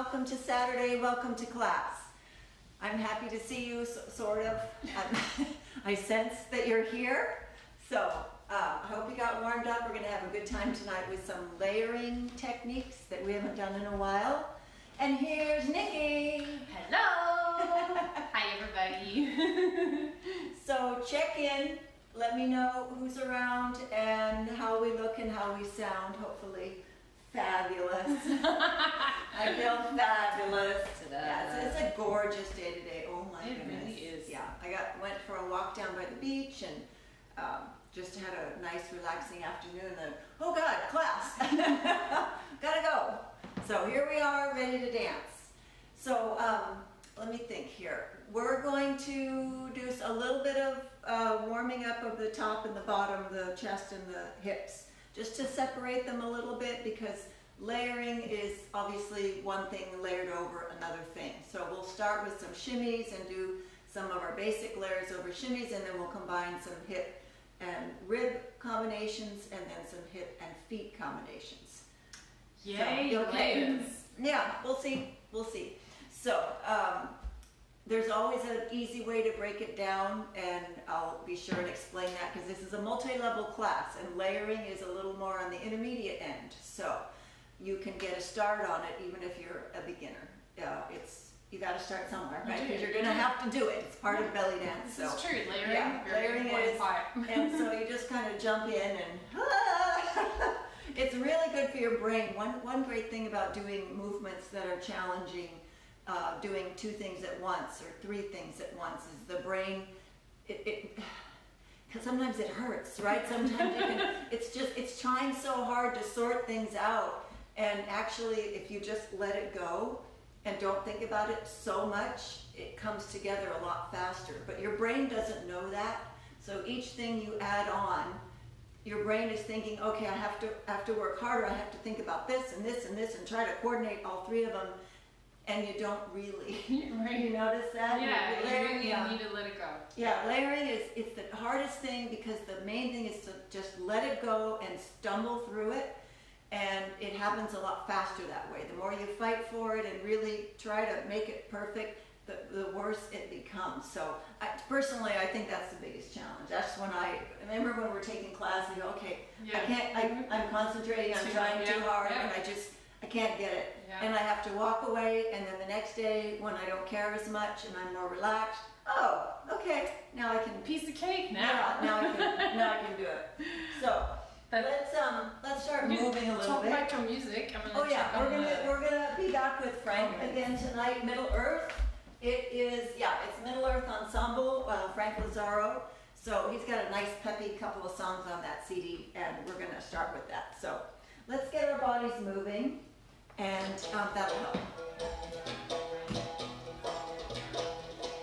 welcome to Saturday, welcome to class. I'm happy to see you, sort of. I sense that you're here. So I hope you got warmed up. We're going to have a good time tonight with some layering techniques that we haven't done in a while. And here's Nikki. Hello. Hi, everybody. So check in. Let me know who's around and how we look and how we sound. Hopefully fabulous. I feel fabulous. Yes, it's a gorgeous day today. Oh my goodness. It really is. Yeah, I went for a walk down by the beach and just had a nice relaxing afternoon and oh God, class. Gotta go. So here we are, ready to dance. So let me think here. We're going to do a little bit of warming up of the top and the bottom, the chest and the hips, just to separate them a little bit, because layering is obviously one thing layered over another thing. So we'll start with some shimmies and do some of our basic layers over shimmies, and then we'll combine some hip and rib combinations and then some hip and feet combinations. Yay, so, okay? layers. Yeah, we'll see. We'll see. So there's always an easy way to break it down, and I'll be sure and explain that, because this is a multi-level class and layering is a little more on the intermediate end. So you can get a start on it even if you're a beginner. You got to start somewhere, right? Because you're going to have to do it. It's part of belly dance. This is true. Layering, yeah, layering is part. And so you just kind of jump in and it's really good for your brain. One great thing about doing movements that are challenging, doing two things at once or three things at once, is the brain, because sometimes it hurts, right? Sometimes it's trying so hard to sort things out, and actually if you just let it go and don't think about it so much, it comes together a lot faster. But your brain doesn't know that, so each thing you add on, your brain is thinking, okay, I have to work harder, I have to think about this and this and this and try to coordinate all three of them. And you don't really. Right. You notice that? Yeah, layering, you really need to let it go. Yeah, layering it's the hardest thing, because the main thing is to just let it go and stumble through it. And it happens a lot faster that way. The more you fight for it and really try to make it perfect, the worse it becomes. So personally, I think that's the biggest challenge. That's when I remember when we're taking class, you go, okay, yeah. I'm concentrating, I'm trying too hard, and I can't get it. Yeah. And I have to walk away, and then the next day when I don't care as much and I'm more relaxed, oh, okay, now I can. Piece of cake now. Yeah, now I can do it. So let's start moving a little talk bit. Talk about your music. We're gonna be back with Frank again tonight. Middle-Earth. It's Middle-Earth Ensemble. Frank Lazaro. So he's got a nice peppy couple of songs on that CD, and we're gonna start with that. So let's get our bodies moving, and that'll help.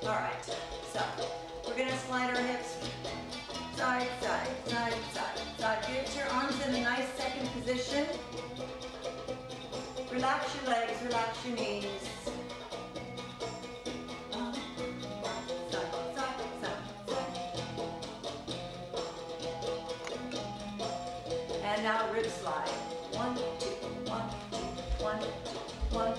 All right. So we're gonna slide our hips side, side, side, side, side. Get your arms in a nice second position. Relax your legs, relax your knees. Side, side, side, side. And now rib slide. 1, 2, 1, 2, 1, 2, 1, 2.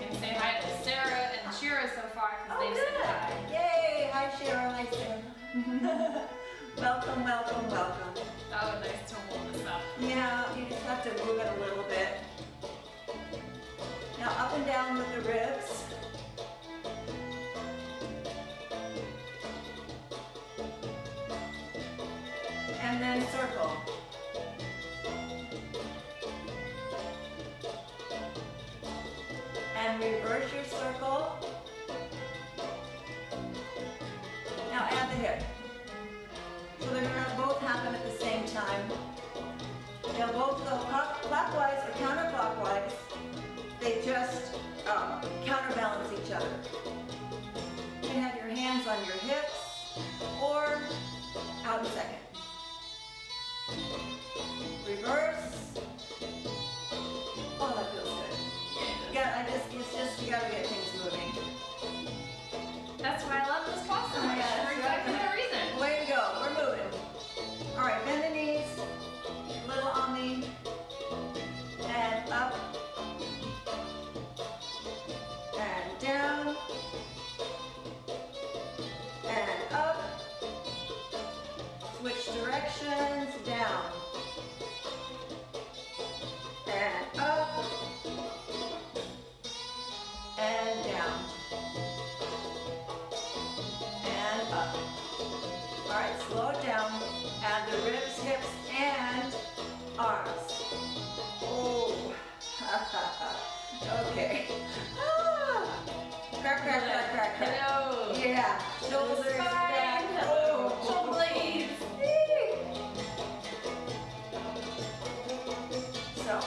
And say hi to Sarah and Shira so far, because they said hi. Yay! Hi Shira, hi Sarah. Welcome, welcome, welcome. Oh, nice to warm this up. Yeah, you just have to move it a little bit. Now up and down with the ribs. And then circle. And reverse your circle. Now add the hip. So they're going to both happen at the same time. They'll both go clockwise or counterclockwise. They just counterbalance each other. You can have your hands on your hips or out in second. Reverse. Oh, that feels good. You gotta get things moving. That's why I love this class so much. Yeah, for exactly the reason. Way to go. We're moving. All right, bend the knees. Little on me. And up.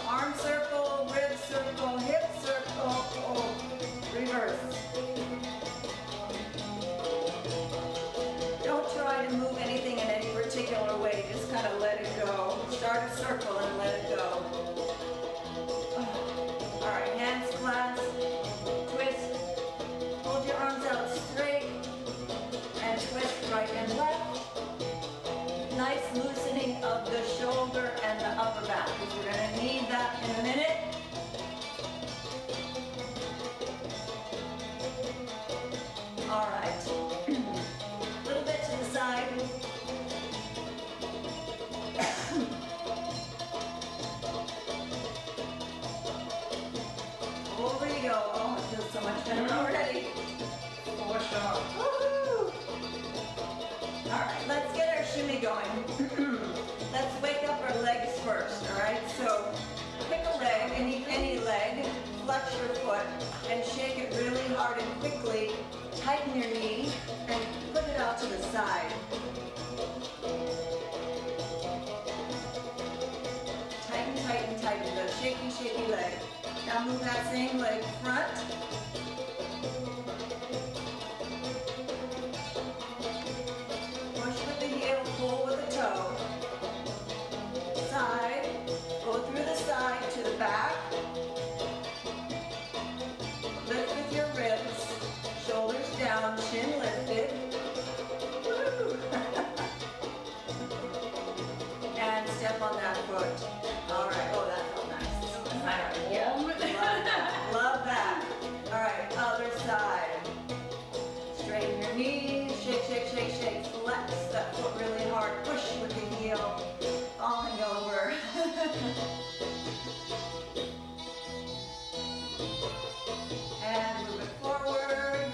arm circle, rib circle, hip circle, oh, reverse. Don't try to move anything in any particular way, just kind of let it go. Start a circle and let it go. All right, hands clasped, twist, hold your arms out straight, and twist right and left. Nice loosening of the shoulder and the upper back, because we're going to need that in a minute. All right, a little bit to the side. Over you go. Oh, it feels so much better already. Woohoo! All right, let's get our shimmy going. Let's wake up our legs first, all right? So pick a leg, any leg, flex your foot, and shake it really hard and quickly. Tighten your knee and put it out to the side. Tighten, tighten, tighten the shaky, shaky leg. Now move that same leg front. Push with the heel, pull with the toe. Side, go through the side to the back. Lift with your ribs, shoulders down, chin lifted. Woo! And step on that foot. All right, oh, that felt nice. Yeah. Love that, love that. All right, other side. Straighten your knees, shake, shake, shake, shake. Flex that foot really hard. Push with the heel, falling over. And move it forward.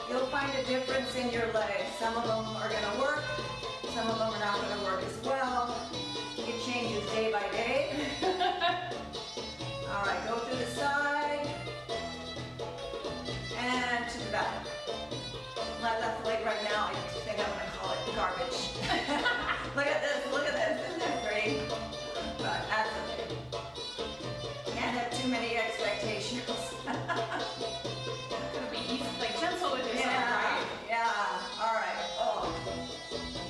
You'll find a difference in your legs. Some of them are going to work. Some of them are not going to work as well. It changes day by day. All right, go through the side and to the back. My left leg right now, I think I'm going to call it garbage. Look at this, look at this. Isn't that pretty? But that's okay. Can't have too many expectations. Gonna be easy, like gentle with yourself, Yeah, right? yeah. All right. Oh.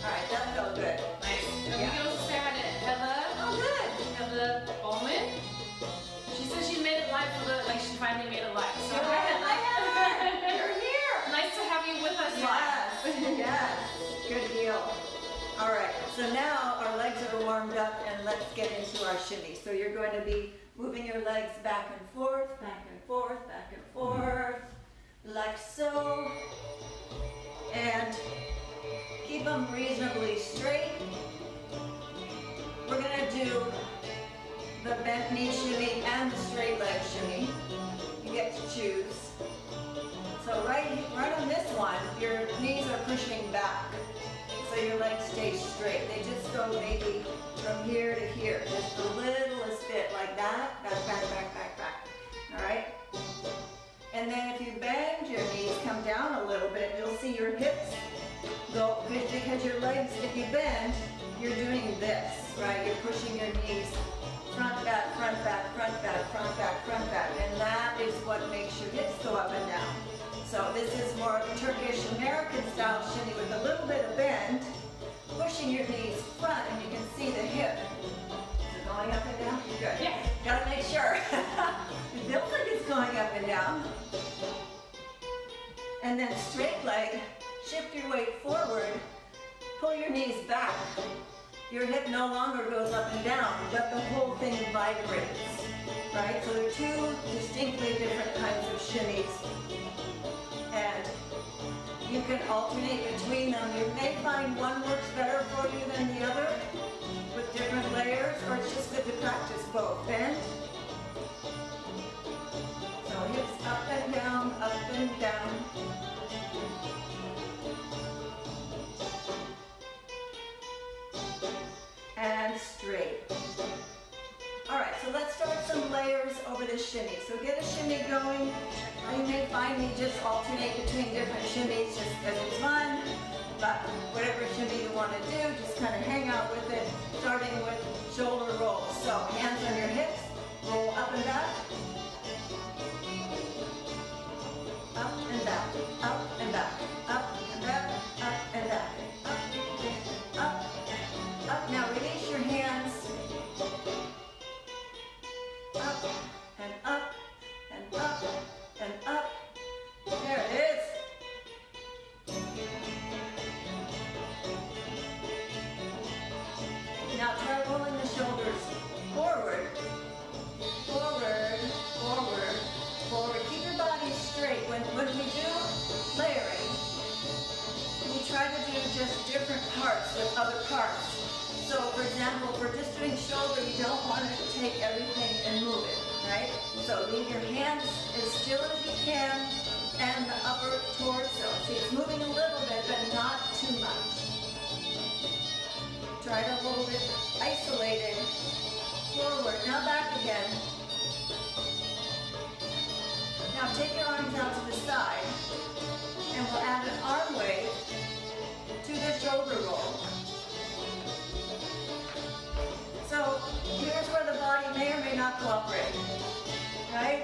All right, that felt good. Nice. And Yeah. we can also say hi to Heather. Oh, good. Heather Bowman. She said she made it live for the, like she finally made it live. So Good. hi Heather. You're here. Nice to have you with us Yes, live. yes. Good deal. All right, so now our legs are warmed up and let's get into our shimmy. So you're going to be moving your legs back and forth, back and forth, back and forth, like so. And keep them reasonably straight. We're gonna do the bent knee shimmy and the straight leg shimmy. You get to choose. So right on this one, your knees are pushing back. So your legs stay straight. They just go maybe from here to here. Just the littlest bit like that. Back, back, back, back, back. All right? And then if you bend your knees, come down a little bit, you'll see your hips go, because your legs, if you bend, you're doing this, right? You're pushing your knees front, back, front, back, front, back, front, back, front, back. And that is what makes your hips go up and down. So this is more of a Turkish American style shimmy with a little bit of bend, pushing your knees front, and you can see the hip. Is it going up and down? Good. Yeah. Gotta make sure. It feels like it's going up and down. And then straight leg, shift your weight forward, pull your knees back. Your hip no longer goes up and down, but the whole thing vibrates, right? So there are two distinctly different kinds of shimmies. And you can alternate between them. You may find one works better for you than the other with different layers, or it's just good to practice both. Bend. So hips up and down, up and down. And straight. All right, so let's start some layers over the shimmy. So get a shimmy going. You may find me just alternate between different shimmies just because it's fun. But whatever shimmy you want to do, just kind of hang out with it, starting with shoulder rolls. So hands on your hips, roll up and back. Up and back, up and back, up and back, up and back, up, up. Now release your hands. Up and up and up and up. There it is. Now try rolling the shoulders forward, forward, forward, forward. Keep your body straight. When we do layering, we try to do just different parts with other parts. So for example, if we're just doing shoulder, you don't want to take everything and move it, right? So leave your hands as still as you can and the upper torso. See, it's moving a little bit, but not too much. Try to hold it isolated. Forward, now back again. Now take your arms out to the side, and we'll add an arm wave to the shoulder roll. So here's where the body may or may not cooperate, right?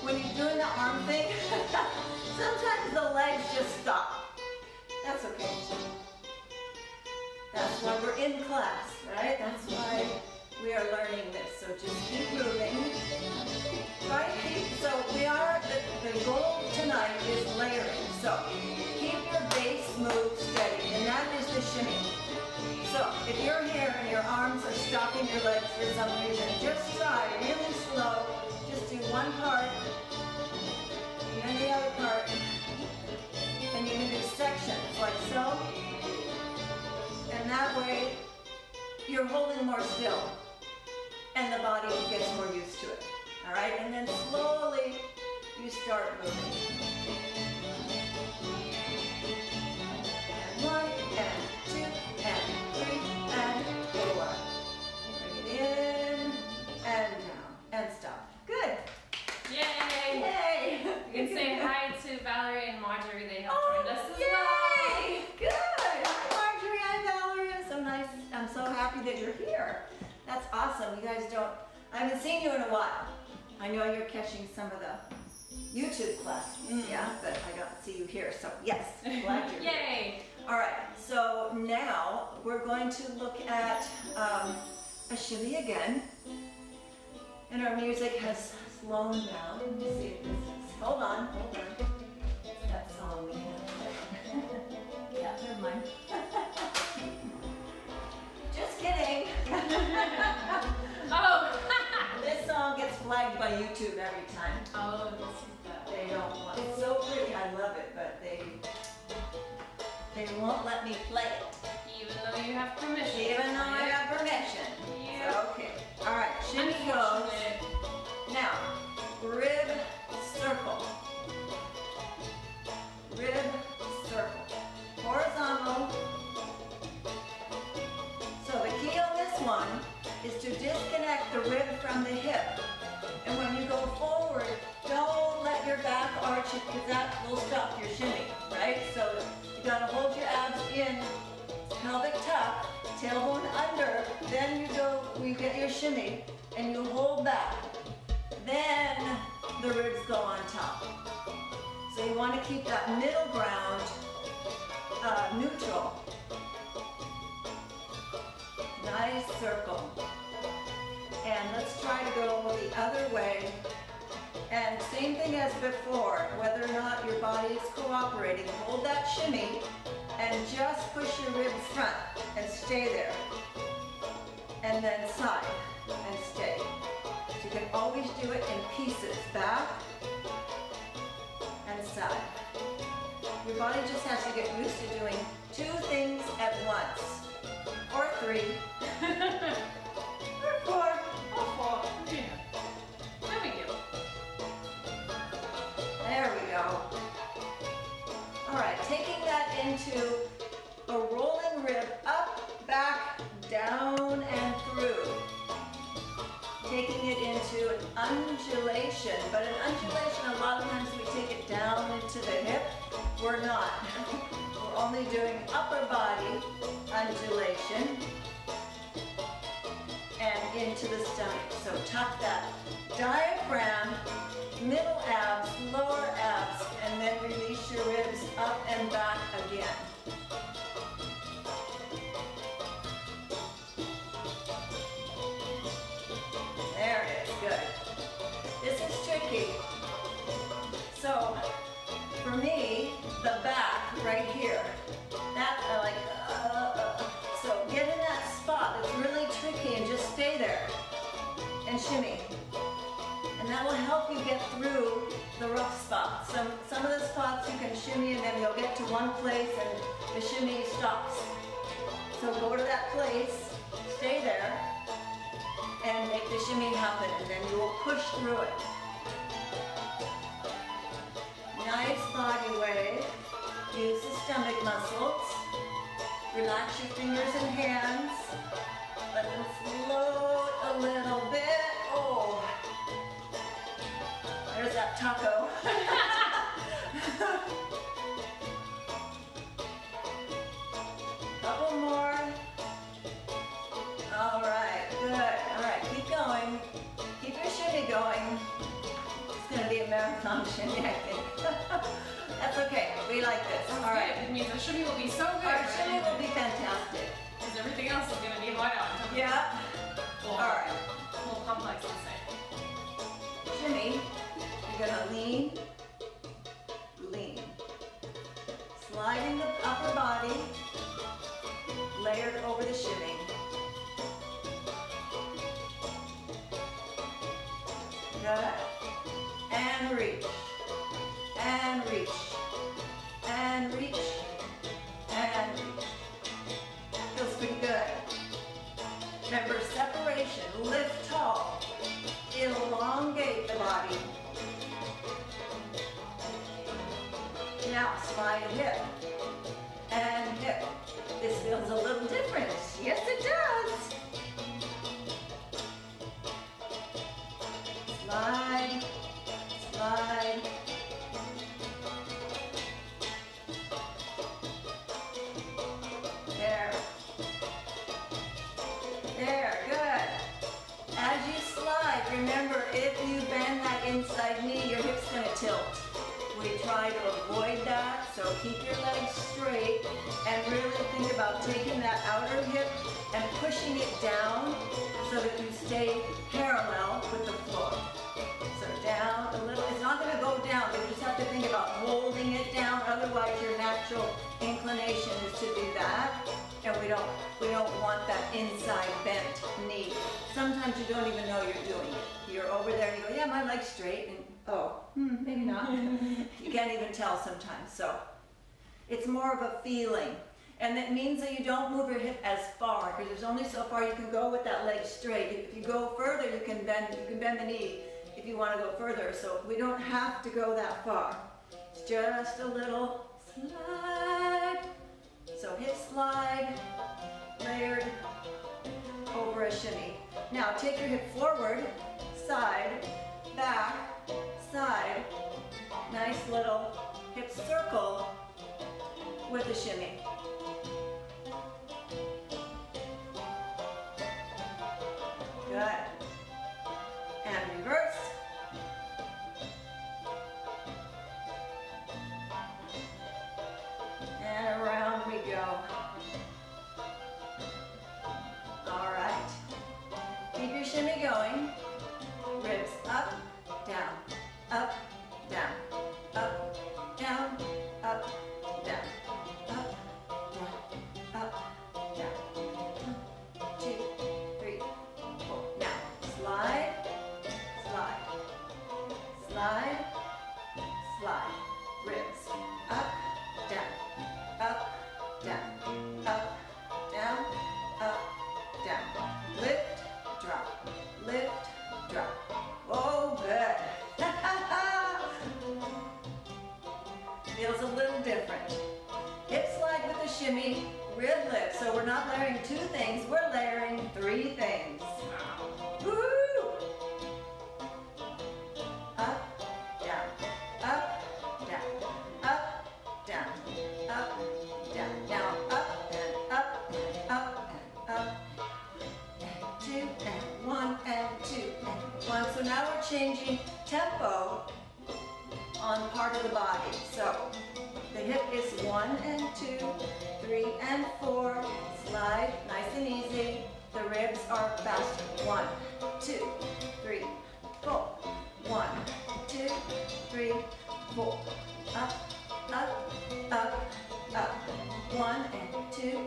When you're doing the arm thing, sometimes the legs just stop. That's okay. That's why we're in class, right? That's why we are learning this. So just keep moving. Try to keep, so we are, the goal tonight is layering. So keep your base move steady, and that is the shimmy. So if you're here and your arms are stopping your legs for some reason, just try really slow. Just do one part, and then the other part, and you can do sections like so. And that way, you're holding more still, and the body gets more used to it. All right, and then slowly you start moving. And 1, and 2, and 3, and 4. Bring it in, and down, and stop. Good. Yay! Yay! You can say hi to Valerie and Marjorie. They have joined us as yay! well. Good. Hi, Marjorie. Hi, Valerie. So nice. I'm so happy that you're here. That's awesome. You guys I haven't seen you in a while. I know you're catching some of the YouTube class, yeah, but I don't see you here. So yes, glad you're here. Yay! All right. So now we're going to look at a shimmy again, and our music has slowed down. Let me see if this is. Hold on. It's that song we have. Yeah, never mind. Just kidding. Oh! This song gets flagged by YouTube every time. Oh, this is that. They don't want it. It's so pretty. I love it, but they won't let me play it. Even though you have permission. Even though I have permission. Yeah. So, okay. All right. Shimmy goes. Now, rib circle. Rib circle. Horizontal. So the key on this one is to disconnect the rib from the hip. And when you go forward, don't let your back arch it, because that will stop your shimmy, right? So you gotta hold your abs in, pelvic tuck, tailbone under, then you get your shimmy, and you hold back. Then the ribs go on top. So you want to keep that middle ground neutral. Nice circle. And let's try to go the other way. And same thing as before, whether or not your body is cooperating, hold that shimmy and just push your ribs front and stay there. And then side and stay. So you can always do it in pieces, back and side. Your body just has to get used to doing 2 things at once. Or 3. Or 4. Or 4. Yeah. There we go. There we go. All right, taking that into a rolling rib, up, back, down, and through. Taking it into an undulation, but an undulation, a lot of times we take it down into the hip. We're not. We're only doing upper body undulation. into the stomach. So tuck that diaphragm, middle abs, lower abs, and then release your ribs up and back again. There it is, good. This is tricky. So, for me, the back right here, that I like, so get in that spot that's really tricky and just stay there and shimmy. And that will help you get through the rough spots. Some of the spots you can shimmy and then you'll get to one place and the shimmy stops. So go to that place, stay there, and make the shimmy happen, and then you will push through it. Nice body wave. Use the stomach muscles. Relax your fingers and hands. Let them float a little bit. Oh, there's that taco. Couple more. All right, good. All right, keep going. Keep your shimmy going. It's going to be a marathon shimmy, I think. That's okay. We like this. All All right. right. It means the shimmy will be so good. Our shimmy will be fantastic. Because everything else is going to be hard on. Yeah. Well, All right. a little complex to say. Shimmy. You're going to lean. Lean. Sliding the upper body. Layered over the shimmy. Good. And reach. And reach. And reach. And reach. Feels pretty good. Remember, separation. Lift tall. Elongate the body. Now slide hip. And hip. This feels a little different. Yes, it does. Slide, slide. There. There, good. As you slide, remember if you bend that inside knee, your hip's going to tilt. We try to avoid that, so keep your legs straight and really think about taking that outer hip and pushing it down so that you stay parallel with the floor. So down a little. It's not going to go down, but you just have to think about holding it down. Otherwise, your natural inclination is to do that, and we don't want that inside bent knee. Sometimes you don't even know you're doing it. You're over there and you go, yeah, my leg's straight, and maybe not. You can't even tell sometimes. So it's more of a feeling. And that means that you don't move your hip as far, because there's only so far you can go with that leg straight. If you go further, you can bend the knee if you want to go further. So we don't have to go that far. It's just a little slide. So hip slide, layered over a shimmy. Now take your hip forward, side, back, side. Nice little hip circle with a shimmy. Good. And reverse. And around we go. All right. Keep your shimmy going. Ribs up, down, up, down, up, down, up, down, up, down, up, down. 1, 2, 3, 4. Now, slide, slide, slide, slide. Ribs up, down, up, down, up, down, up, down. Lift, drop, lift, drop. Oh, good. Feels a little different. Hip slide with a shimmy, rib lift. So we're not layering 2 things, we're layering 3 things. Woo! Up, down, up, down, up, down, up, down. Now up and up and up and up. And 2 and 1 so now we're changing tempo on part of the body. So the hip is 1 and 2, 3 and 4. Slide, nice and easy. The ribs are faster. 1, 2, 3, 4. 1, 2, 3, 4. Up, up, up, up. 1 and 2,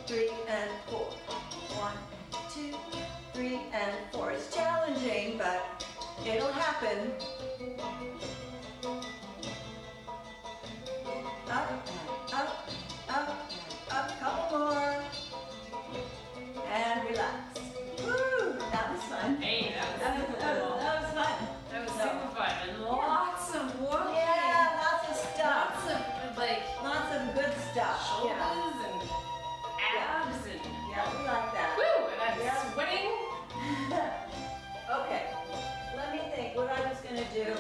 3 and 4. 1, 2, 3 and 4. It's challenging, but it'll happen. Up, up, up, up. Couple more. And relax. Woo! That was fun. Hey, That was fun. that was super fun. And lots of walking. Yeah, lots of stuff. Lots Lots of good stuff. shoulders Yeah. and abs and Yeah, we like that. woo! And I'm Yeah. sweating. Okay, let me think what I was gonna do.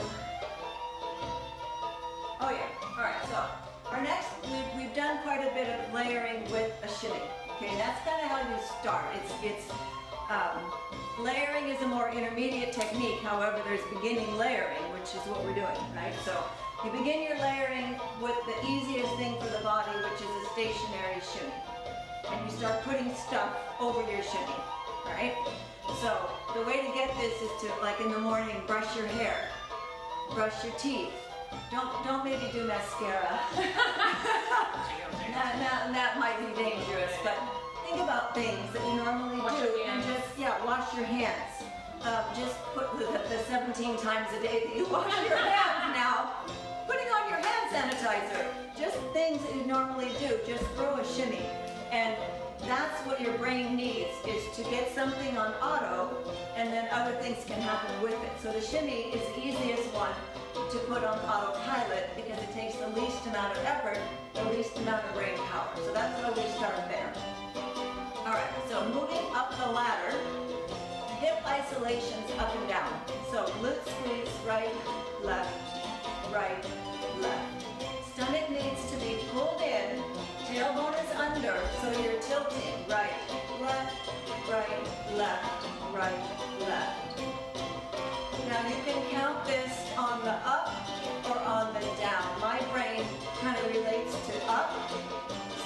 Oh yeah, all right, so our next, we've done quite a bit of layering with a shimmy. Okay, that's kind of how you start. Layering is a more intermediate technique. However, there's beginning layering, which is what we're doing, right? So you begin your layering with the easiest thing for the body, which is a stationary shimmy. And you start putting stuff over your shimmy, right? So the way to get this is to, like in the morning, brush your hair, brush your teeth. Don't maybe do mascara. That might be dangerous, but think about things that you normally Wash do your and hands. just, wash your hands. Just put the 17 times a day that you wash your hands now. Putting on your hand sanitizer. Just things that you normally do. Just throw a shimmy. And that's what your brain needs, is to get something on auto, and then other things can happen with it. So the shimmy is the easiest one to put on autopilot because it takes the least amount of effort, the least amount of brain power. So that's how we start there. All right, so moving up the ladder, hip isolations up and down. So glute squeeze, right, left, right, left. Stomach needs to be pulled in, tailbone is under, so you're tilting, right, left, right, left, right, left. Now you can count this on the up or on the down. My brain kind of relates to up.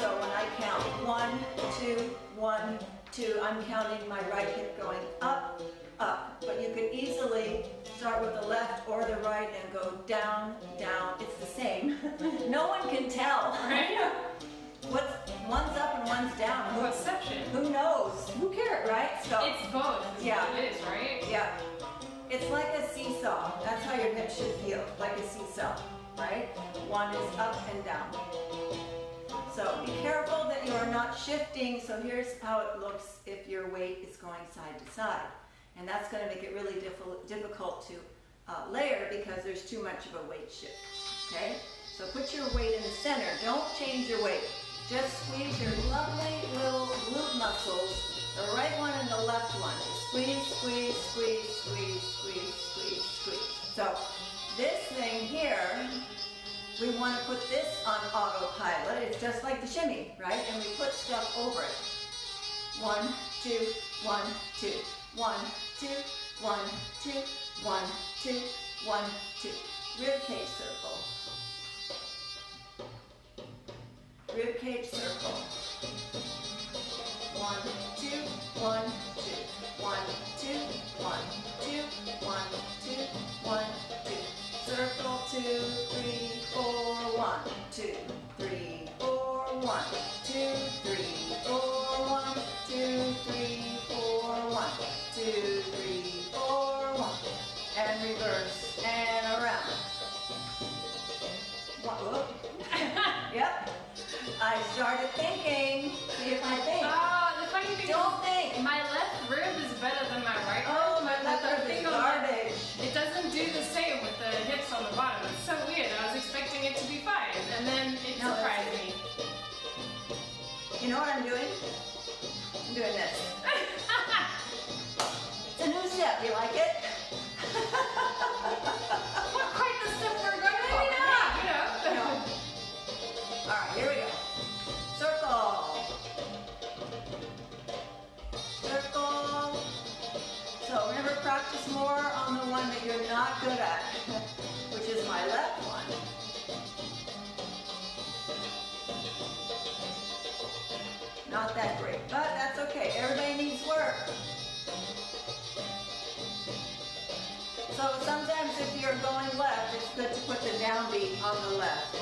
So when I count 1, 2, 1, 2, I'm counting my right hip going up, up. But you could easily start with the left or the right and go down, down. It's the same. No one can tell. Right? One's up and one's down. Perception. Who knows? Who cares, right? So It's both. Is Yeah. what it is, right? yeah. It's like a seesaw. That's how your hip should feel, like a seesaw, right? One is up and down. So be careful that you are not shifting. So here's how it looks if your weight is going side to side. And that's going to make it really difficult to layer because there's too much of a weight shift, okay? So put your weight in the center. Don't change your weight. Just squeeze your lovely little glute muscles, the right one and the left one. Squeeze, squeeze, squeeze, squeeze, squeeze, squeeze, squeeze. So this thing here, we want to put this on autopilot. It's just like the shimmy, right? And we put stuff over it. 1, 2, 1, 2. 1, 2, 1, 2, 1, 2, 1, 2. Rib cage circle. Rib cage circle. 1, 2, 1, 2. 1, 2, 1, 2, 1, 2, 1, 2. Circle 2, 3, 4, 1, 2, 3, 4, 1, 2, 3, 4, 1, 2, 3, 4, 1, 2, 3, 4, 1. And reverse and around. Whoop. Yep. I started thinking. See if I think. The funny thing Don't is, think. my left rib is better than my right rib. Oh, my but left the rib thing is on the- garbage. It doesn't do the same with the hips on the bottom. It's so weird. I was expecting it to be fine, and then it No, surprised me. You know what I'm doing? I'm doing this. It's a new step. You like it? Not quite the step we're going for. Maybe not. You know. No. All right, here we go. Circle. Circle. So remember, practice more on the one not good at, which is my left one. Not that great, but that's okay. Everybody needs work. So sometimes if you're going left, it's good to put the downbeat on the left.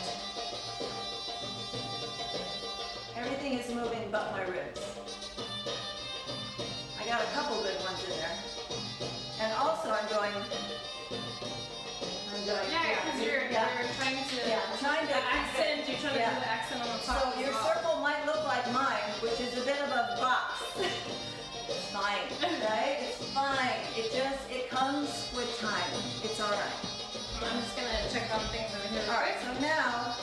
Everything is moving but my ribs. I got a couple good ones in there. And also I'm going Yeah, because you're trying to, I'm trying to the accent, you're trying to do the accent on the top. So your circle might look like mine, which is a bit of a box. It's fine, right? It's fine. It comes with time. It's all right. I'm just gonna check on things over here. All right, so now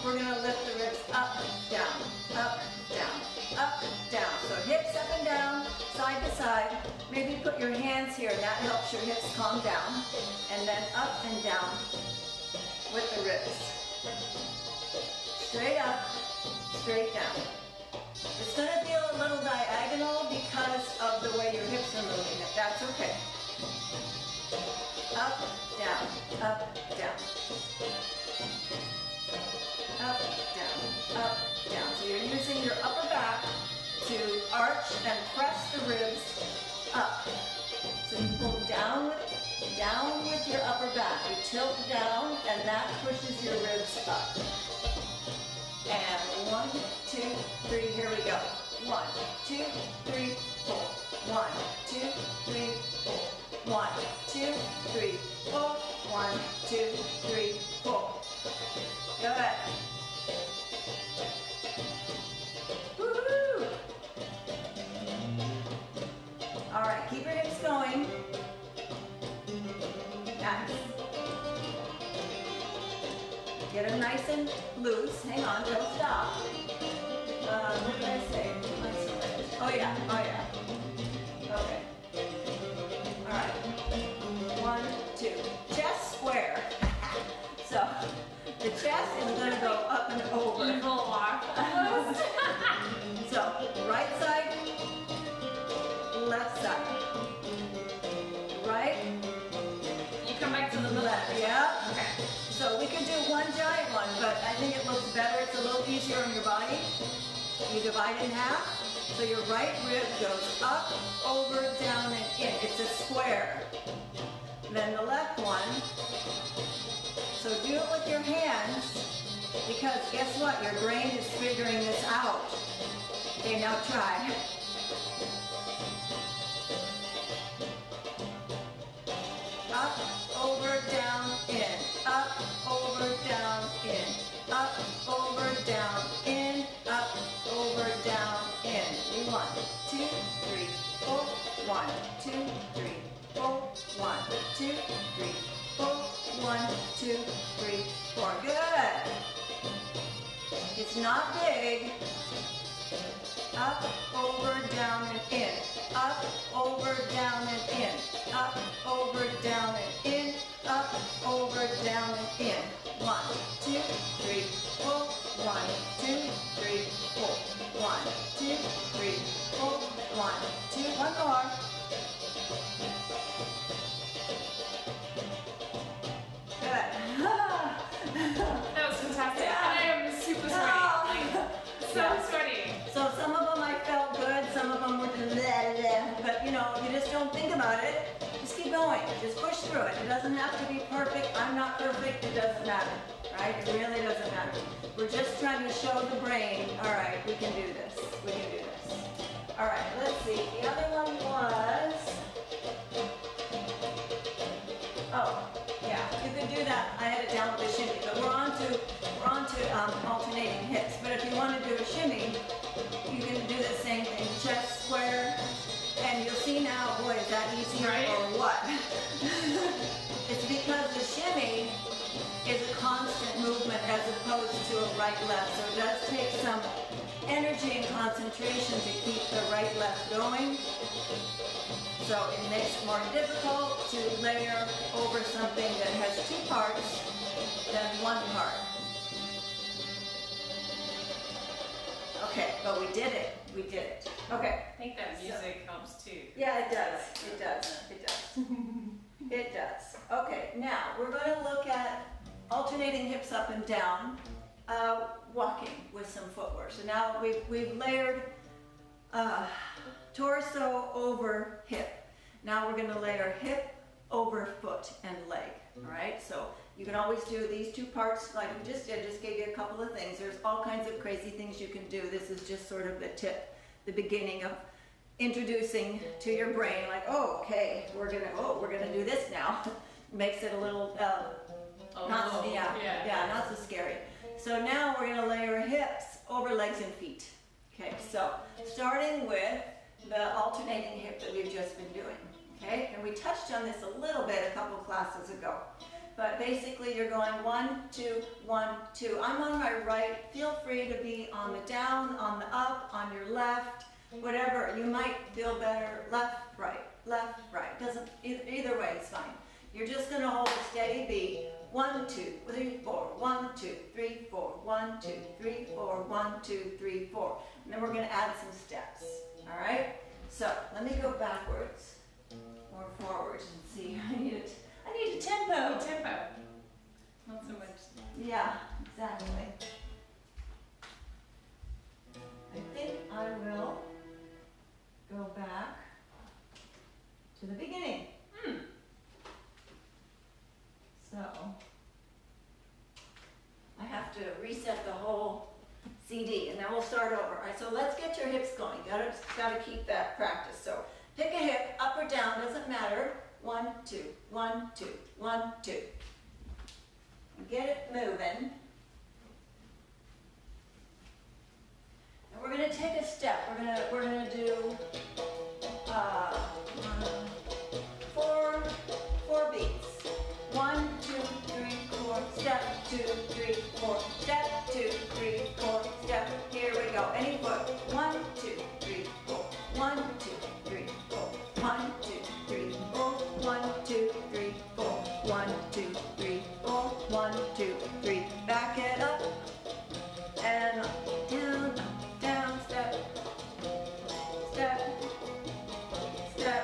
we're gonna lift the ribs up, down, up, down, up, down. So hips up and down, side to side. Maybe put your hands here, and that helps your hips calm down. And then up and down with the ribs. Straight up, straight down. It's going to feel a little diagonal because of the way your hips are moving. That's okay. Up, down, up, down. Up, down, up, down. So you're using your upper back to arch and press the ribs up. So you pull down with your upper back. You tilt down and that pushes your ribs up. And 1, 2, 3, here we go. 1, 2, 3, 4. 1, 2, 3, 4. 1, 2, 3, 4. 1, 2, 3, 4. Good. Woohoo! All right, keep your hips going. Nice. Get them nice and loose. Hang on, don't stop. What did I say? Oh yeah, oh yeah. Okay. All right. 1, 2. Chest square. So the chest is going to go up and over. Evil walk. So right side, left side. Right. You come back to the middle. Left. Yeah. Okay. So we could do one giant one, but I think it looks better. It's a little easier on your body. You divide it in half. So your right rib goes up, over, down, and in. It's a square. Then the left one. So do it with your hands, because guess what? Your brain is figuring this out. Okay, now try. Up, over, down, in. Up, over, down, in. Up, over, down, in. Up, over, down, in. 1, 2, 3, 4. 1, 2, 3, 4. 1, 2, 3, 4. 1, 2, 3, 4. Good. It's not big. Up, over, down, and in. Up, over, down, and in. Up, over, down, and in. Up, over, down, and in. 1, 2, 3, 4. 1, 2, 3, 4. 1, 2, 3, 4. 1, 2. One more. Good. That was fantastic. Yeah. And I am super sweaty. Oh. So Yeah. sweaty. So some of them I felt good, some of them were blah, blah, but you know, you just don't think about it. Just keep going. Just push through it. It doesn't have to be perfect. I'm not perfect. It doesn't matter, right? It really doesn't matter. We're just trying to show the brain, all right, we can do this. We can do this. All right, let's see. The other one was, oh, yeah, you could do that. I had it down with the shimmy, but we're on to alternating hips. But if you want to do a shimmy, you can do the same thing. Chest square, and you'll see now, boy, is that easier or what? It's because the shimmy is a constant movement as opposed to a right-left. So it does take some energy and concentration to keep the right-left going. So it makes it more difficult to layer over something that has 2 parts than 1 part. Okay, but we did it. We did it. Okay. I think that music helps too. Yeah, it does. It does. It does. It does. Okay, now we're going to look at alternating hips up and down, walking with some footwork. So now we've layered torso over hip. Now we're going to layer hip over foot and leg. All right, so you can always do these two parts like we just did. Just gave you a couple of things. There's all kinds of crazy things you can do. This is just sort of the tip, the beginning of introducing to your brain, like, oh, okay, we're gonna do this now. Makes it a little not so scary. So now we're gonna layer hips over legs and feet. Okay, so starting with the alternating hip that we've just been doing. Okay, and we touched on this a little bit a couple classes ago. But basically you're going 1, 2, 1, 2. I'm on my right. Feel free to be on the down, on the up, on your left, whatever. You might feel better left, right. Doesn't either way is fine. You're just going to hold a steady beat. 1, 2, 3, 4. 1, 2, 3, 4. 1, 2, 3, 4. 1, 2, 3, 4. And then we're going to add some steps. All right? So let me go backwards or forwards and see. I need a tempo. Tempo. Not so much. Yeah, exactly. I think I will go back to the beginning. So I have to reset the whole CD and then we'll start over. All right, so let's get your hips going. Gotta keep that practice. So pick a hip, up or down, doesn't matter. 1, 2, 1, 2, 1, 2. And get it moving. And we're going to take a step. We're gonna do 4 beats. 1, 2, 3, 4. Step 2, 3, 4. Step 2, 3, 4. Step. Here we go. Any foot. 1, 2, 3, 4. 1, 2, 3, 4. 1, 2, 3, 4. 1, 2, 3, 4. 1, 2, 3, 4. 1, 2, 3. Back it up and down, down, step, step, step.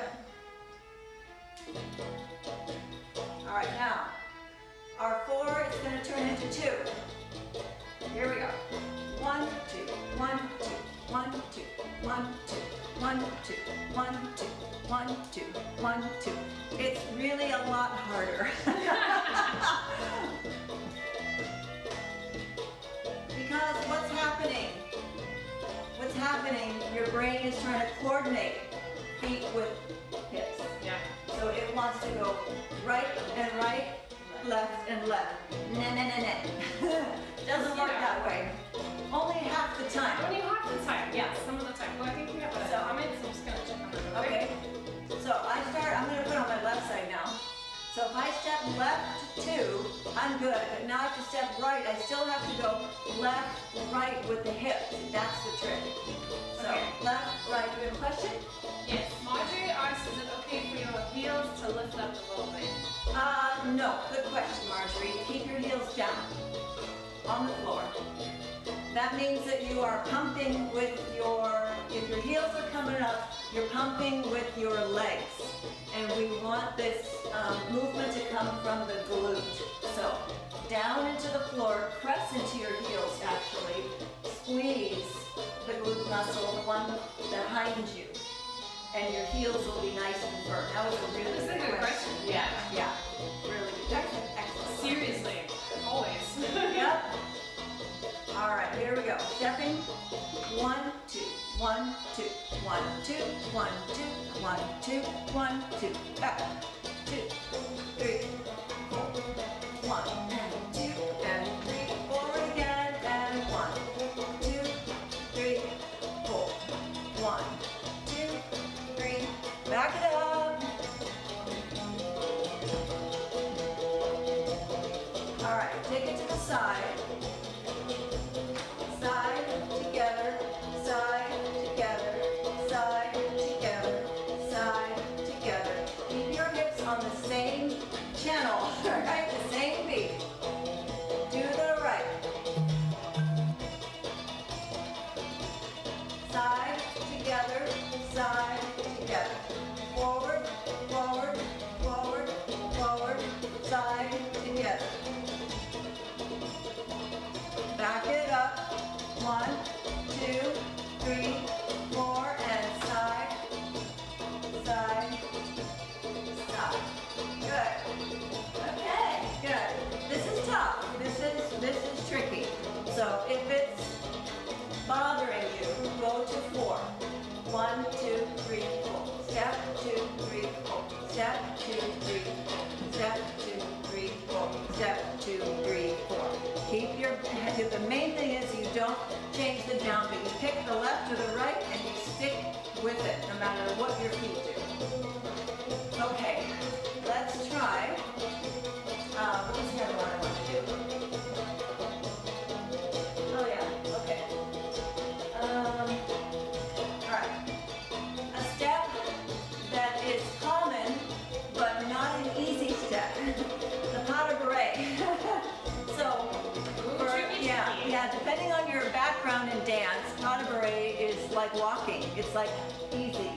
All right, now our 4 is going to turn into 2. Here we go. 1, 2, 1, 2, 1, 2, 1, 2, 1, 2, 1, 2, 1, 2, 1, 2. It's really a lot harder. Because what's happening? Your brain is trying to coordinate feet with hips. Yeah. So it wants to go right and right, left and left. Doesn't work that way. Only half the time. Only half the time, yeah, some of the time. Well, I think we have a comment, so I'm just going to check on it. Okay. So I'm going to put on my left side now. So if I step left 2, I'm good. But now I have to step right. I still have to go left, right with the hips. That's the trick. So Okay. left, right. Do you have a question? Yes, Marjorie asks, is it okay for your heels to lift up a little bit? No. Good question, Marjorie. Keep your heels down on the floor. That means that you are pumping with if your heels are coming up, you're pumping with your legs. And we want this movement to come from the glute. So down into the floor, press into your heels actually. Squeeze the glute muscle, the one behind you. And your heels will be nice and firm. That was a really That's a good question. Yeah. Really good. Excellent. Seriously, always. Yep. All right, here we go. Stepping. 1, 2, 1, 2, 1, 2, 1, 2, 1, 2, 1, 2. Back. 2, 3, 4. 1 and 2 and 3. Forward again and 1, 2, 3, 4. 1, 2, 3. Back it up. All right, take it to the side. Side together, side together, side together, side together. Keep your hips on the same channel, all right? The same beat. Do the right. Side together, side together. Forward, forward, forward, forward, step, 2, 3, 4, step, 2, 3, 4, step, 2, 3, 4. Keep your, the main thing is you don't change the down beat. You pick the left or the right and you stick with it no matter what your feet do. Okay, let's try, what was the other one I want to do? Oh yeah, okay. Alright, a step that is common but not an easy step, the pas de bourrée. So, yeah, depending on your background in dance, pas de bourrée is like walking. It's like easy.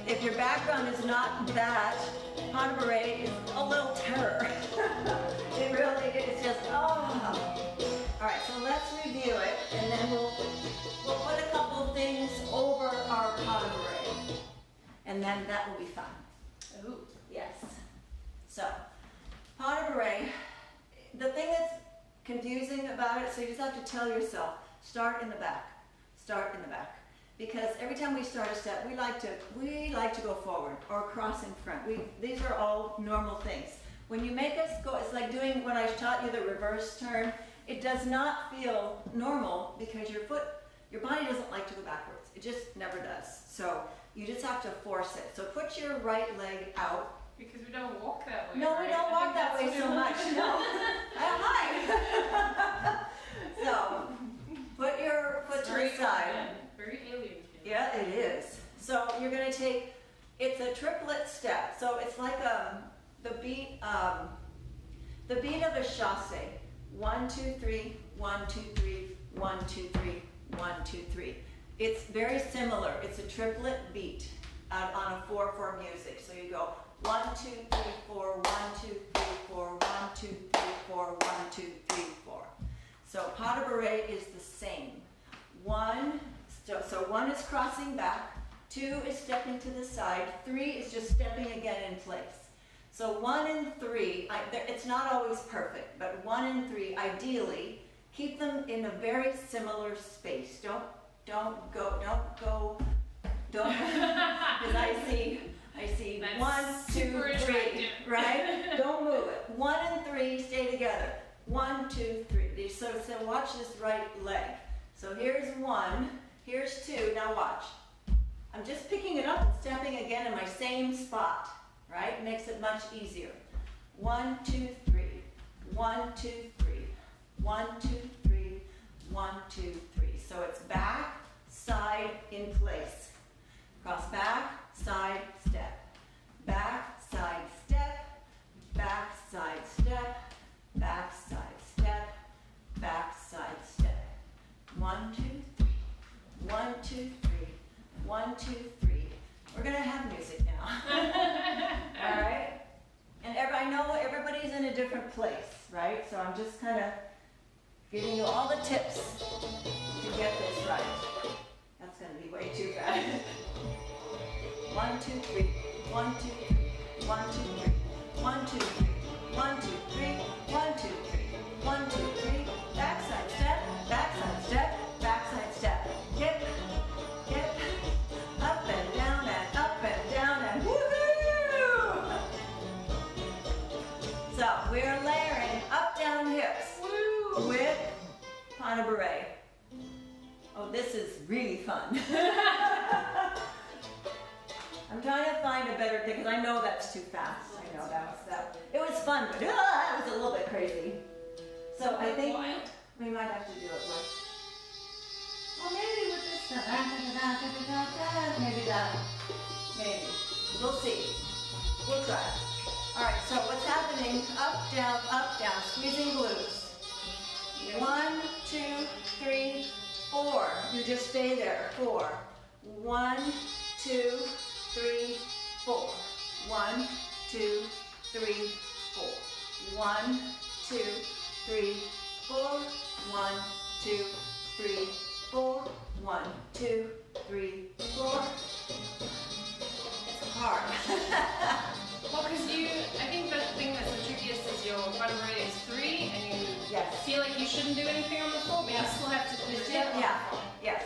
If your background is not that, pas de bourrée is a little terror. It really is just, oh. All right, so let's review it, and then we'll put a couple things over our pas de bourrée, and then that will be fun. Ooh. Yes. So, pas de bourrée, the thing that's confusing about it, so you just have to tell yourself, start in the back, start in the back. Because every time we start a step, we like to go forward or cross in front. These are all normal things. When you make us go, it's like doing what I taught you, the reverse turn. It does not feel normal because your body doesn't like to go backwards. It just never does. So you just have to force it. So put your right leg out. Because we don't walk that way. No, right? we don't walk that way so much. No. Hi. So put your foot to the side. Very alien. Yeah, it is. So you're going to take, it's a triplet step. So it's like the beat of a chasse. 1, 2, 3, 1, 2, 3, 1, 2, 3, 1, 2, 3. It's very similar. It's a triplet beat on a 4/4 music. So you go 1, 2, 3, 4, 1, 2, 3, 4, 1, 2, 3, 4, 1, 2, 3, 4. So pas de bourrée is the same. So 1 is crossing back, 2 is stepping to the side, 3 is just stepping again in place. So 1 and 3, it's not always perfect, but 1 and 3, ideally, keep them in a very similar space. Don't go, because I see That's 1, 2, 3, right? Don't move it. 1 and 3, stay together. 1, 2, 3. So watch this right leg. So here's 1, here's 2, now watch. I'm just picking it up and stepping again in my same spot, right? Makes it much easier. 1, 2, 3, 1, 2, 3, 1, 2, 3, 1, 2, 3. So it's back, side, in place. Cross back, side, step. Back, side, step. Back, side, step. Back, side, step. Back, side, step. 1, 2, 3. 1, 2, 3. 1, 2, 3. We're gonna have music now. All right? And I know everybody's in a different place, right? So I'm just kind of giving you all the tips to get this right. That's gonna be way too fast. 1, 2, 3. 1, 2, 3. 1, 2, 3. 1, 2, 3. 1, 2, 3. 1, 2, 3. 1, 2, 3. Backside step. Backside step. Backside step. Hip. Hip. Up and down and woohoo! So we're layering up down hips. Woo! With pas de bourrée. Oh, this is really fun. I'm trying to find a better thing because I know that's too fast. I know that. It was fun, but it was a little bit crazy. So I think we might have to do it with. Oh, maybe with this stuff. Maybe that. Maybe. We'll see. We'll try. All right. So what's happening? Up, down, squeezing glutes. 1, 2, 3, 4. You just stay there. 4. 1, 2, 3, 4. 1, 2, 3, 4. 1, 2, 3, 4. 1, 2, 3, 4. 1, 2, 3, 4. It's hard. Well, because I think the thing that's the trickiest is your pas de bourrée is 3, and you feel like you shouldn't do anything on the floor, but you still have to do it. Yes.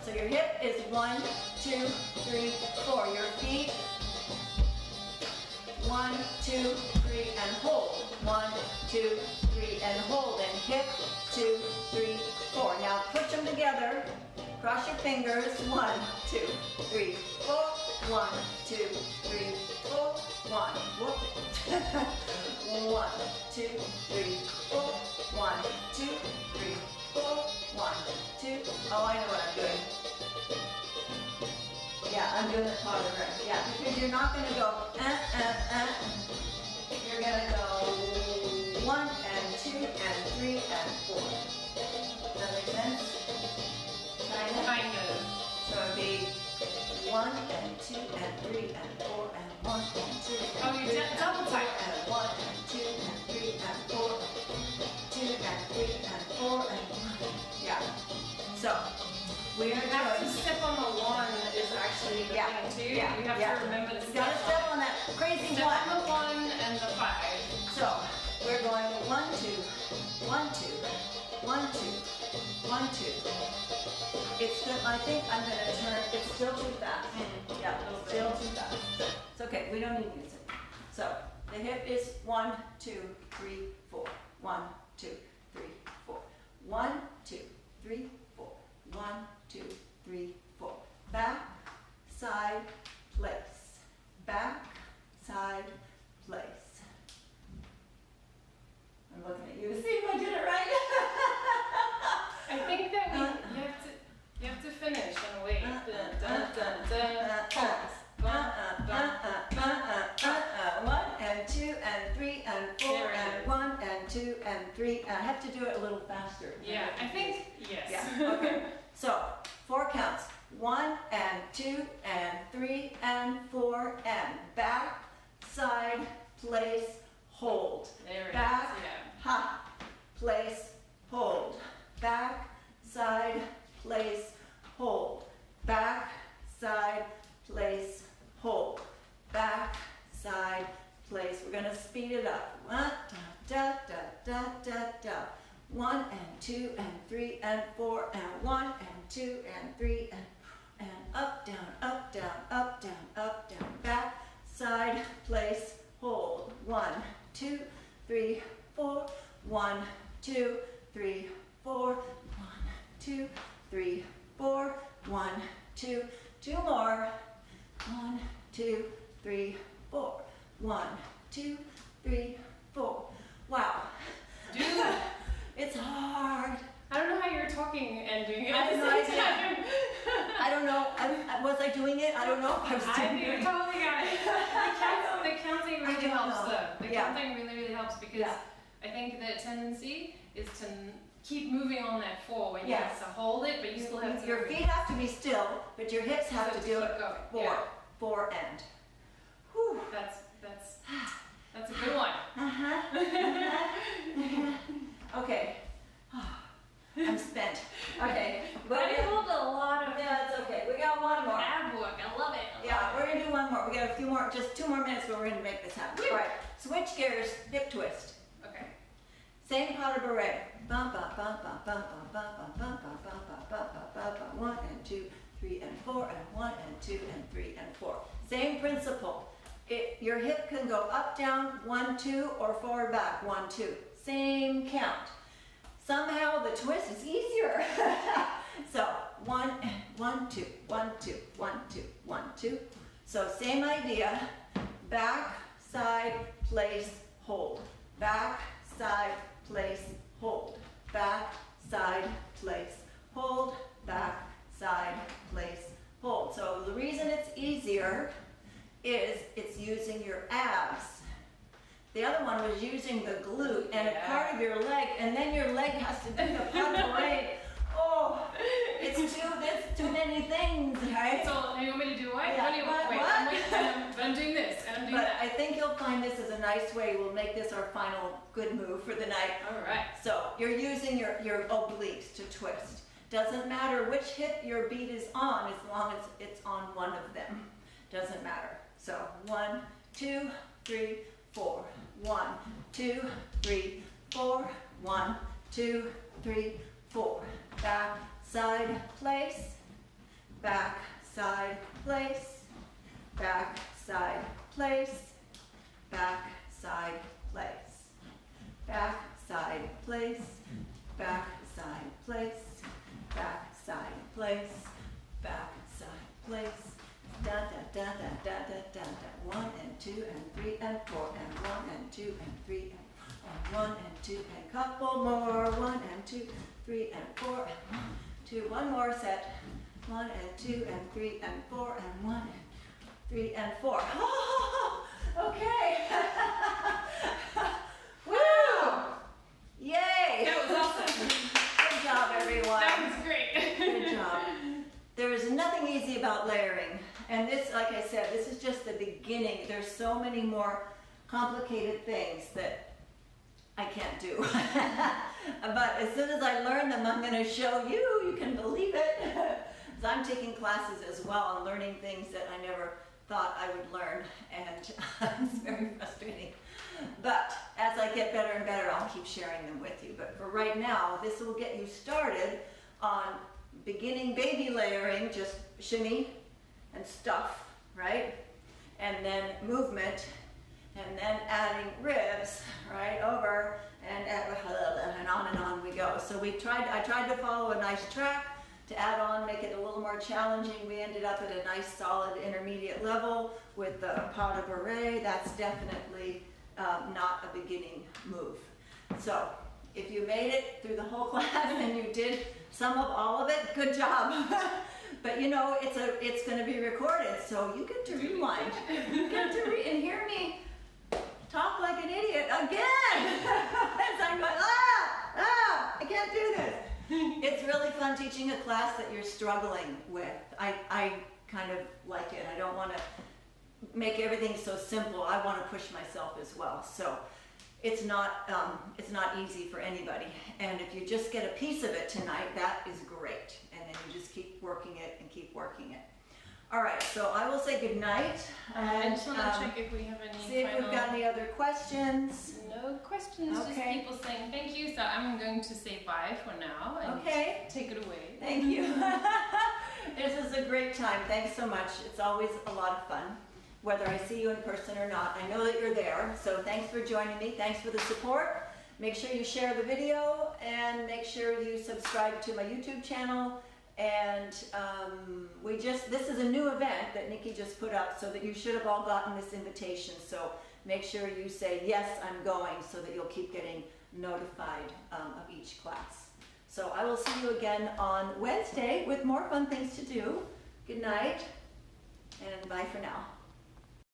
So your hip is 1, 2, 3, 4. Your feet 1, 2, 3, and hold. 1, 2, 3, and hold. And hip, 2, 3, 4. Now push them together. Cross your fingers. 1, 2, 3, 4. 1, 2, 3, 4. 1. Whoop. 1, 2, 3, 4. 1, 2, 3, 4. 1, 2. Oh, I know what I'm doing. Yeah, I'm doing the toddler. Yeah, because you're not going to go, You're going to go 1 and 2 and 3 and 4. Does that make sense? Kind of. So it'd be 1 and 2 and 3 and 4 and 1 and 2 and Oh, you double time. and 1 and 2 and 3 and 4. 2 and 3 and 4 and 1. Yeah. So we You are have to doing. step on the 1 is actually the thing too. Yeah, You have yeah. to remember to You gotta step on that crazy Step one. on the 1 and the 5. So we're going 1, 2, 1, 2, 1, 2, 1, 2. It's good. I think I'm gonna turn. It's still too fast. Yeah, it's still too fast. It's okay. We don't need music. So the hip is 1, 2, 3, 4. 1, 2, 3, 4. 1, 2, 3, 4. 1, 2, 3, 4. Back, side, place. Back, side, place. I'm looking at you to see if I did it right. I think that you have to finish and wait. Dun, dun, dun, dun. Pause. 1 and 2 and 3 and 4 and 1 and 2 and 3. I have to do it a little faster. Yeah, I think yes. Yeah. Okay. So 4 counts. 1 and 2 and 3 and 4 and back, side, place, hold. There it Back, is. Yeah. ha, place, hold. Back, side, place, hold. Back, side, place, hold. Back, side, place. We're going to speed it up. Da, da, da, da, da, da. 1 and 2 and 3 and 4 and 1 and 2 and 3 and up, down, up, down, up, down, up, down. Back, side, place, hold. 1, 2, 3, 4. 1, 2, 3, 4. 1, 2, 3, 4. 1, 2. 2 more. 1, 2, 3, 4. 1, 2, 3, 4. Wow. Dude, It's hard. I don't know how you're talking and doing it I at have the no same idea. time. I don't know. Was I doing it? I don't know if I was I doing think you it. totally got it. The counting I really don't helps know. though. The Yeah. counting really, really helps because Yeah. I think the tendency is to keep moving on that 4 when you Yes. have to hold it, but you still have to. Your feet have to be still, but your hips have to do keep it. going. 4, Yeah. 4 and. Whew. That's a good one. Okay. I'm spent. Okay. But you hold a lot of Yeah, it's okay. We got one more. ab work. I love it. Yeah, we're gonna do one more. We got a few more, just 2 more minutes, but we're gonna make this happen. All right. Switch gears. Hip twist. Okay. Same pas de bourrée. Bum, bum, bum, bum, bum, bum, bum, bum, bum, bum, bum, bum, bum, bum, bum. 1 and 2, 3 and 4 and 1 and 2 and 3 and 4. Same principle. Your hip can go up, down, 1, 2, or forward, back, 1, 2. Same count. Somehow the twist is easier. So 1 and 1, 2, 1, 2, 1, 2, 1, 2. So same idea. Back, side, place, hold. Back, side, place, hold. Back, side, place, hold. Back, side, place, hold. So the reason it's easier is it's using your abs. The other one was using the glute and a part of your leg, and then your leg has to do the pas de bourrée. Oh, it's too many things, right? So, you want me to do what? Yeah, But I'm doing this, and I'm doing But that. I think you'll find this is a nice way. We'll make this our final good move for the night. Alright. So you're using your obliques to twist. Doesn't matter which hip your beat is on as long as it's on one of them. Doesn't matter. So 1, 2, 3, 4. 1, 2, 3, 4. 1, 2, 3, 4. Back, side, place. Back, side, place. Back, side, place. 4 and 1 and 2 and 3 and 1 and 2 and couple more. 1 and 2, 3 and 4 and 1, 2. One more set. 1 and 2 and 3 and 4 and 1 and 3 and 4. Oh, okay. Woo! Yay! That was awesome. Good job, everyone. That was great. Good job. There is nothing easy about layering. And this, like I said, this is just the beginning. There's so many more complicated things that I can't do. But as soon as I learn them, I'm going to show you. You can believe it. So I'm taking classes as well and learning things that I never thought I would learn. And it's very frustrating. But as I get better and better, I'll keep sharing them with you. But for right now, this will get you started on beginning baby layering, just shimmy and stuff, right? And then movement, and then adding ribs, right, over, and on we go. So I tried to follow a nice track to add on, make it a little more challenging. We ended up at a nice solid intermediate level with the pas de bourrée. That's definitely not a beginning move. So if you made it through the whole class and you did some of all of it, good job. But you know, it's going to be recorded, so you get to rewind. You get to and hear me talk like an idiot again. As I'm going, I can't do this. It's really fun teaching a class that you're struggling with. I kind of like it. I don't want to make everything so simple. I want to push myself as well. So it's not easy for anybody. And if you just get a piece of it tonight, that is great. And then you just keep working it and keep working it. All right, so I will say good night. And I just want to check if we have any see if we've got any other questions. No questions, Okay. just people saying thank you. So I'm going to say bye for now and Okay. take it away. Thank you. This is a great time. Thanks so much. It's always a lot of fun, whether I see you in person or not. I know that you're there, so thanks for joining me. Thanks for the support. Make sure you share the video and make sure you subscribe to my YouTube channel. And this is a new event that Nikki just put up, so that you should have all gotten this invitation. So make sure you say, yes, I'm going, so that you'll keep getting notified of each class. So I will see you again on Wednesday with more fun things to do. Good night, and bye for now.